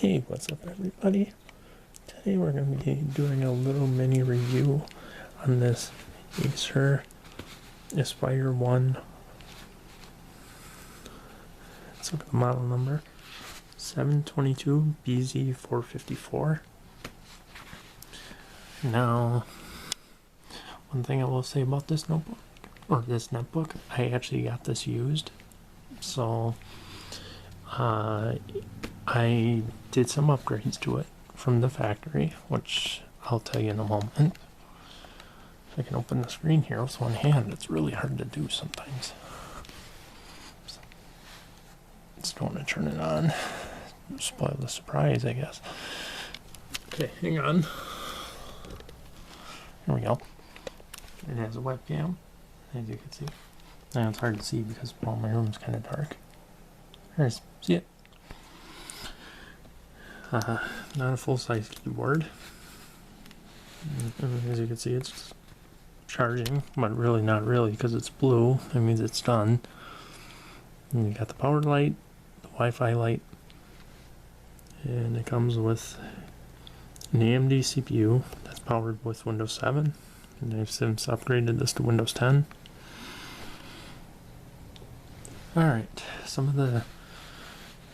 Hey, what's up everybody? Today we're going to be doing a little mini review on this Acer Aspire 1. Let's look at the model number. 722 BZ454. Now, one thing I will say about this notebook, or this netbook, I actually got this used. So, I did some upgrades to it from the factory, which I'll tell you in a moment. If I can open the screen here with one hand, it's really hard to do sometimes. Just don't want to turn it on. Spoil the surprise, I guess. Okay, hang on. Here we go. It has a webcam, as you can see. Now it's hard to see because well, my room's kind of dark. There's, see it? Not a full-size keyboard. As you can see, it's charging, but really not really because it's blue. That means it's done. And you got the power light, the Wi-Fi light, and it comes with an AMD CPU that's powered with Windows 7. And I've since upgraded this to Windows 10. Alright, some of the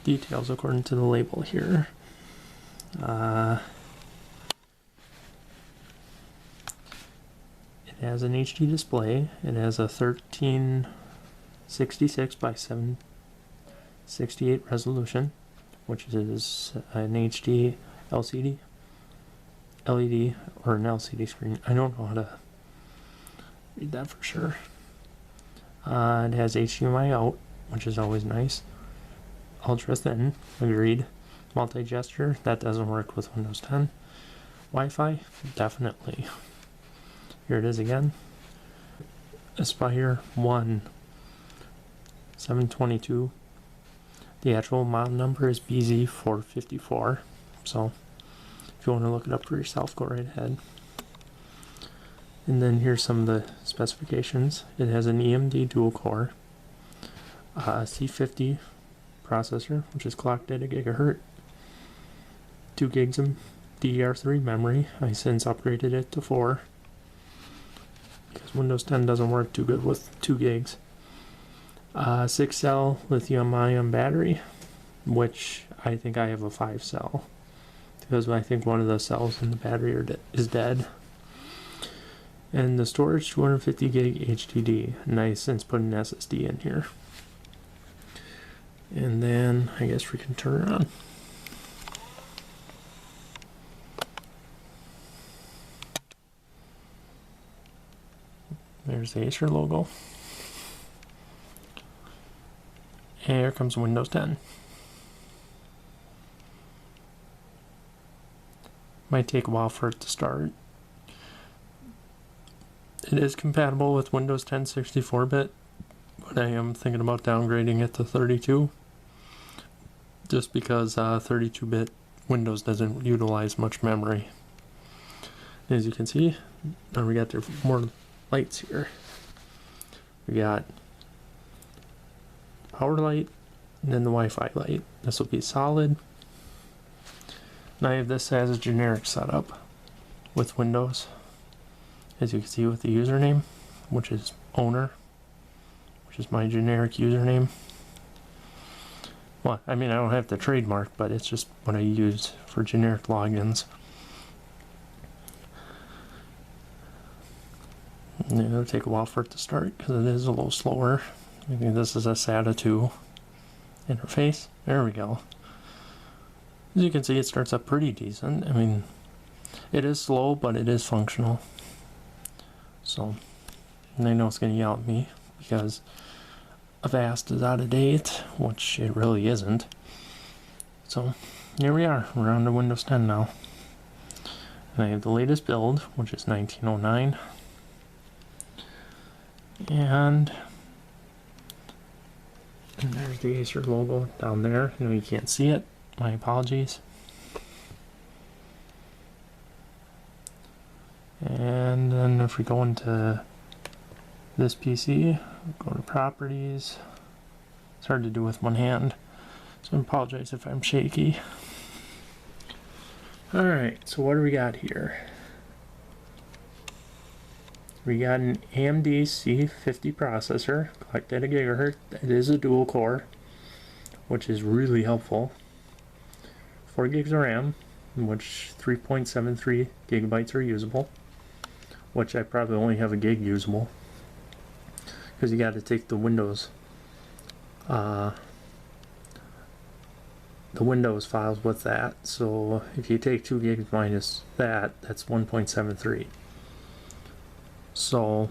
details according to the label here. It has an HD display. It has a 1366 by 768 resolution, which is an HD LCD, LED, or an LCD screen. I don't know how to read that for sure. It has HDMI out, which is always nice. Ultra thin, agreed. Multi-gesture, that doesn't work with Windows 10. Wi-Fi, definitely. Here it is again. Aspire 1 722. The actual model number is BZ454. So, if you want to look it up for yourself, go right ahead. And then here's some of the specifications. It has an AMD dual core, C50 processor, which is clocked at a gigahertz. 2 gigs of DDR3 memory. I since upgraded it to 4 because Windows 10 doesn't work too good with 2 gigs. 6-cell lithium-ion battery, which I think I have a 5-cell because I think one of the cells in the battery is dead. And the storage, 250 gig HDD, and I since put an SSD in here. And then I guess we can turn it on. There's the Acer logo. And here comes Windows 10. Might take a while for it to start. It is compatible with Windows 10 64-bit, but I am thinking about downgrading it to 32. Just because 32-bit Windows doesn't utilize much memory. As you can see, now we got more lights here. We got power light and then the Wi-Fi light. This will be solid. And I have this as a generic setup with Windows. As you can see with the username, which is owner, which is my generic username. Well, I mean, I don't have the trademark, but it's just what I use for generic logins. And it'll take a while for it to start because it is a little slower. I think this is a SATA 2 interface. There we go. As you can see, it starts up pretty decent. I mean, it is slow, but it is functional. So, and I know it's going to yell at me because Avast is out of date, which it really isn't. So, here we are. We're on to Windows 10 now. And I have the latest build, which is 1909. And there's the Acer logo down there. I know you can't see it. My apologies. And then if we go into this PC, go to properties. It's hard to do with one hand, so I apologize if I'm shaky. Alright, so what do we got here? We got an AMD C50 processor, clocked at a gigahertz. It is a dual core, which is really helpful. 4 gigs of RAM, in which 3.73 gigabytes are usable, which I probably only have a gig usable, because you got to take the Windows files with that. So if you take 2 gigs minus that, that's 1.73. So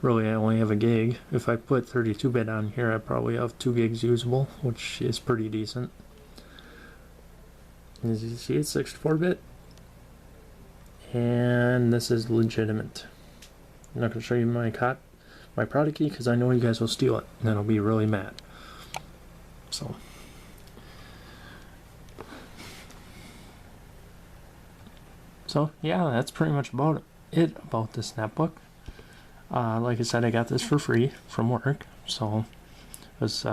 really I only have a gig. If I put 32-bit on here, I probably have 2 gigs usable, which is pretty decent. As you see, it's 64-bit, and this is legitimate. I'm not going to show you my product key because I know you guys will steal it, and then I'll be really mad. So yeah, that's pretty much about it about this netbook. Like I said, I got this for free from work, so as we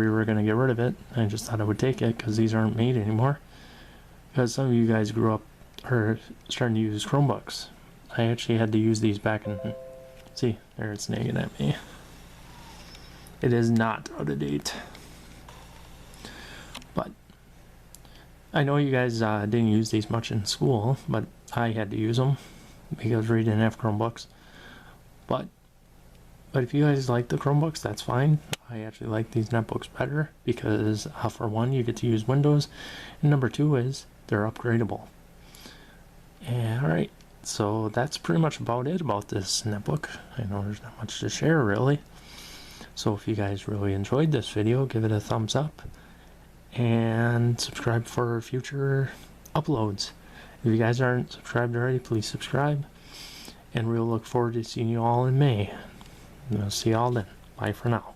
were going to get rid of it, I just thought I would take it because these aren't made anymore. Because some of you guys grew up or starting to use Chromebooks. I actually had to use these back in... See, there it's nagging at me. It is not out of date. But I know you guys didn't use these much in school, but I had to use them because we didn't have Chromebooks. But if you guys like the Chromebooks, that's fine. I actually like these netbooks better because for one, you get to use Windows, and number two is they're upgradable. And alright, so that's pretty much about it about this netbook. I know there's not much to share really. So if you guys really enjoyed this video, give it a thumbs up and subscribe for future uploads. If you guys aren't subscribed already, please subscribe. And we'll look forward to seeing you all in May. And I'll see you all then. Bye for now.